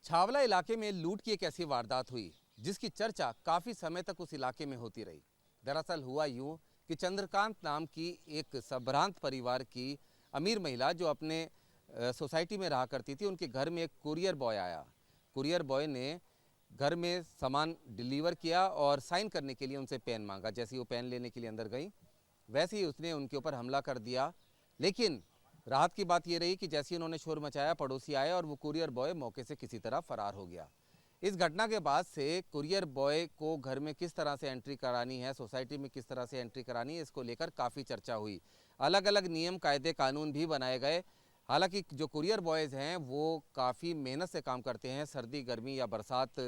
छावला इलाके में लूट की एक ऐसी वारदात हुई जिसकी चर्चा काफी समय तक उस इलाके में होती रही। दरअसल हुआ यूं कि चंद्रकांत नाम की एक संभ्रांत परिवार की अमीर महिला जो अपने सोसाइटी में रहा करती थी, उनके घर में एक कुरियर बॉय आया। कुरियर बॉय ने घर में सामान डिलीवर किया और साइन करने के लिए उनसे पेन मांगा। जैसे ही वो पेन लेने के लिए अंदर गई, वैसे ही उसने उनके ऊपर हमला कर दिया। लेकिन राहत की बात यह रही कि जैसे ही उन्होंने शोर मचाया, पड़ोसी आए और वो कुरियर बॉय मौके से किसी तरह फरार हो गया। इस घटना के बाद से कुरियर बॉय को घर में किस तरह से एंट्री करानी है, सोसाइटी में किस तरह से एंट्री करानी है, इसको लेकर काफ़ी चर्चा हुई। अलग अलग नियम, कायदे, कानून भी बनाए गए। हालांकि जो कुरियर बॉयज़ हैं वो काफ़ी मेहनत से काम करते हैं। सर्दी, गर्मी या बरसात,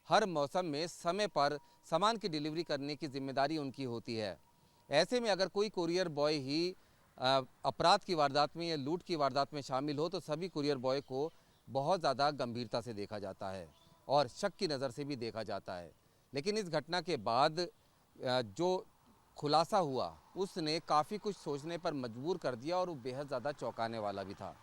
हर मौसम में समय पर सामान की डिलीवरी करने की जिम्मेदारी उनकी होती है। ऐसे में अगर कोई कुरियर बॉय ही अपराध की वारदात में या लूट की वारदात में शामिल हो तो सभी कुरियर बॉय को बहुत ज़्यादा गंभीरता से देखा जाता है और शक की नज़र से भी देखा जाता है। लेकिन इस घटना के बाद जो खुलासा हुआ उसने काफ़ी कुछ सोचने पर मजबूर कर दिया और वो बेहद ज़्यादा चौंकाने वाला भी था।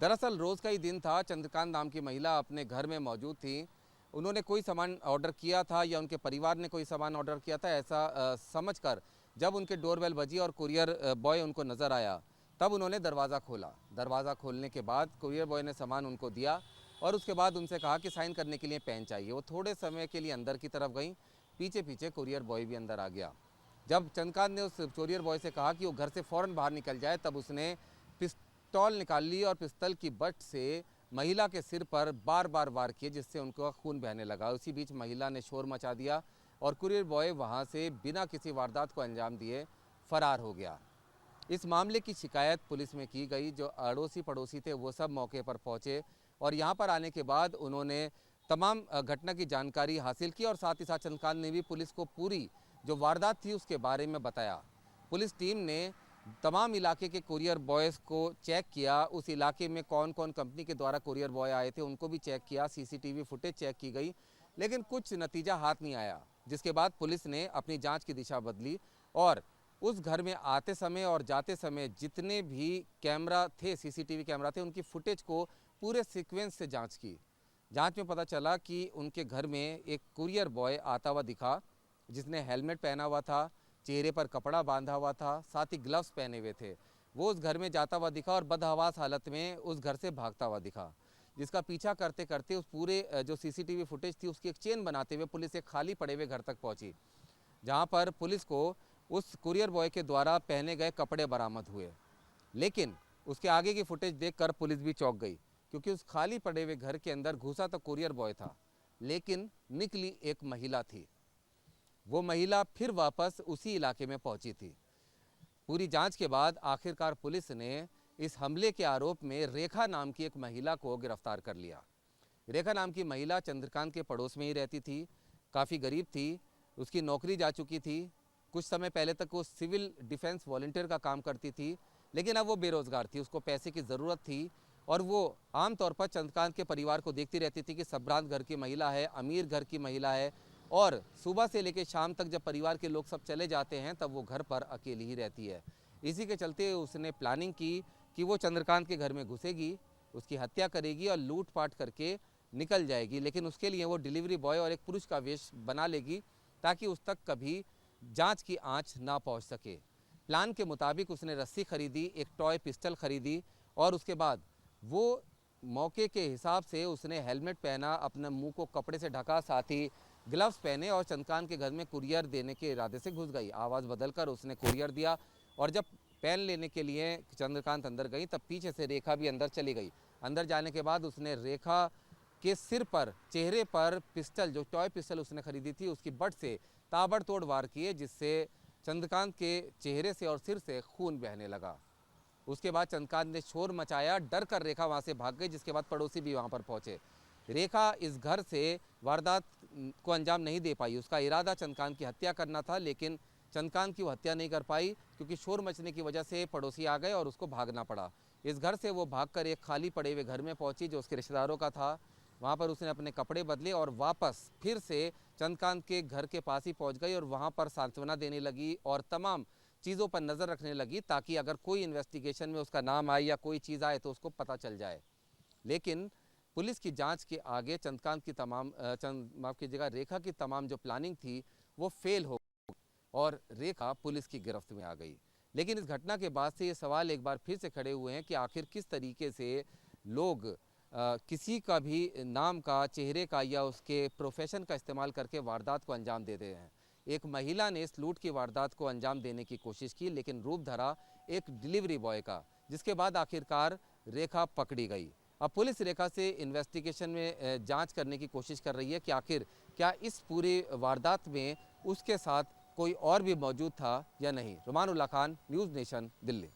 दरअसल रोज़ का ही दिन था। चंद्रकांत नाम की महिला अपने घर में मौजूद थी। उन्होंने कोई सामान ऑर्डर किया था या उनके परिवार ने कोई सामान ऑर्डर किया था, ऐसा समझकर जब उनके डोरबेल बजी और कुरियर बॉय उनको नज़र आया, तब उन्होंने दरवाज़ा खोला। दरवाज़ा खोलने के बाद कुरियर बॉय ने सामान उनको दिया और उसके बाद उनसे कहा कि साइन करने के लिए पेन चाहिए। वो थोड़े समय के लिए अंदर की तरफ गई। पीछे पीछे कुरियर बॉय भी अंदर आ गया। जब चंद्रकांत ने उस कुरियर बॉय से कहा कि वो घर से फ़ौरन बाहर निकल जाए, तब उसने पिस्तौल निकाल ली और पिस्तौल की बट से महिला के सिर पर बार बार वार किए, जिससे उनको खून बहने लगा। उसी बीच महिला ने शोर मचा दिया और कुरियर बॉय वहां से बिना किसी वारदात को अंजाम दिए फरार हो गया। इस मामले की शिकायत पुलिस में की गई। जो अड़ोसी पड़ोसी थे वो सब मौके पर पहुंचे और यहां पर आने के बाद उन्होंने तमाम घटना की जानकारी हासिल की और साथ ही साथ चंद्रकांत ने भी पुलिस को पूरी जो वारदात थी उसके बारे में बताया। पुलिस टीम ने तमाम इलाके के कुरियर बॉयज़ को चेक किया। उस इलाके में कौन कौन कंपनी के द्वारा कुरियर बॉय आए थे उनको भी चेक किया। सीसीटीवी फुटेज चेक की गई, लेकिन कुछ नतीजा हाथ नहीं आया। जिसके बाद पुलिस ने अपनी जांच की दिशा बदली और उस घर में आते समय और जाते समय जितने भी कैमरा थे, सीसीटीवी कैमरा थे, उनकी फुटेज को पूरे सीक्वेंस से जांच की। जांच में पता चला कि उनके घर में एक कुरियर बॉय आता हुआ दिखा, जिसने हेलमेट पहना हुआ था, चेहरे पर कपड़ा बांधा हुआ था, साथ ही ग्लव्स पहने हुए थे। वो उस घर में जाता हुआ दिखा और बदहवास हालत में उस घर से भागता हुआ दिखा, जिसका पीछा करते करते उस पूरे जो सीसीटीवी फुटेज थी उसकी एक चेन बनाते हुए पुलिस एक खाली पड़े हुए घर तक पहुंची, जहां पर पुलिस को उस कुरियर बॉय के द्वारा पहने गए कपड़े बरामद हुए। लेकिन उसके आगे की फुटेज देखकर पुलिस भी चौंक गई, क्योंकि उस खाली पड़े हुए घर के अंदर घुसा तो कुरियर बॉय था, लेकिन निकली एक महिला थी। वो महिला फिर वापस उसी इलाके में पहुंची थी। पूरी जांच के बाद आखिरकार पुलिस ने इस हमले के आरोप में रेखा नाम की एक महिला को गिरफ्तार कर लिया। रेखा नाम की महिला चंद्रकांत के पड़ोस में ही रहती थी, काफ़ी गरीब थी, उसकी नौकरी जा चुकी थी। कुछ समय पहले तक वो सिविल डिफेंस वॉलंटियर का काम करती थी, लेकिन अब वो बेरोज़गार थी। उसको पैसे की ज़रूरत थी और वो आमतौर पर चंद्रकांत के परिवार को देखती रहती थी कि संभ्रांत घर की महिला है, अमीर घर की महिला है, और सुबह से लेकर शाम तक जब परिवार के लोग सब चले जाते हैं तब वो घर पर अकेली ही रहती है। इसी के चलते उसने प्लानिंग की कि वो चंद्रकांत के घर में घुसेगी, उसकी हत्या करेगी और लूटपाट करके निकल जाएगी। लेकिन उसके लिए वो डिलीवरी बॉय और एक पुरुष का वेश बना लेगी ताकि उस तक कभी जांच की आंच ना पहुंच सके। प्लान के मुताबिक उसने रस्सी खरीदी, एक टॉय पिस्टल खरीदी और उसके बाद वो मौके के हिसाब से उसने हेलमेट पहना, अपने मुंह को कपड़े से ढका, साथ ही ग्लव्स पहने और चंद्रकांत के घर में कुरियर देने के इरादे से घुस गई। आवाज़ बदलकर उसने कुरियर दिया और जब पेन लेने के लिए चंद्रकांत अंदर गई तब पीछे से रेखा भी अंदर चली गई। अंदर जाने के बाद उसने रेखा के सिर पर, चेहरे पर पिस्टल, जो टॉय पिस्टल उसने खरीदी थी, उसकी बट से ताबड़तोड़ वार किए, जिससे चंद्रकांत के चेहरे से और सिर से खून बहने लगा। उसके बाद चंद्रकांत ने शोर मचाया, डर कर रेखा वहाँ से भाग गई, जिसके बाद पड़ोसी भी वहाँ पर पहुँचे। रेखा इस घर से वारदात को अंजाम नहीं दे पाई। उसका इरादा चंद्रकांत की हत्या करना था, लेकिन चंद्रकांत की वो हत्या नहीं कर पाई क्योंकि शोर मचने की वजह से पड़ोसी आ गए और उसको भागना पड़ा। इस घर से वो भागकर एक खाली पड़े हुए घर में पहुंची जो उसके रिश्तेदारों का था। वहाँ पर उसने अपने कपड़े बदले और वापस फिर से चंद्रकांत के घर के पास ही पहुँच गई और वहाँ पर सांत्वना देने लगी और तमाम चीज़ों पर नज़र रखने लगी ताकि अगर कोई इन्वेस्टिगेशन में उसका नाम आए या कोई चीज़ आए तो उसको पता चल जाए। लेकिन पुलिस की जांच के आगे चंद्रकांत की माफ़ कीजिएगा, रेखा की तमाम जो प्लानिंग थी वो फेल हो और रेखा पुलिस की गिरफ्त में आ गई। लेकिन इस घटना के बाद से ये सवाल एक बार फिर से खड़े हुए हैं कि आखिर किस तरीके से लोग किसी का भी नाम का, चेहरे का या उसके प्रोफेशन का इस्तेमाल करके वारदात को अंजाम दे रहे हैं। एक महिला ने इस लूट की वारदात को अंजाम देने की कोशिश की, लेकिन रूप धरा एक डिलीवरी बॉय का, जिसके बाद आखिरकार रेखा पकड़ी गई। अब पुलिस रेखा से इन्वेस्टिगेशन में जांच करने की कोशिश कर रही है कि आखिर क्या इस पूरी वारदात में उसके साथ कोई और भी मौजूद था या नहीं। रुमान उल्लाह खान, न्यूज़ नेशन, दिल्ली।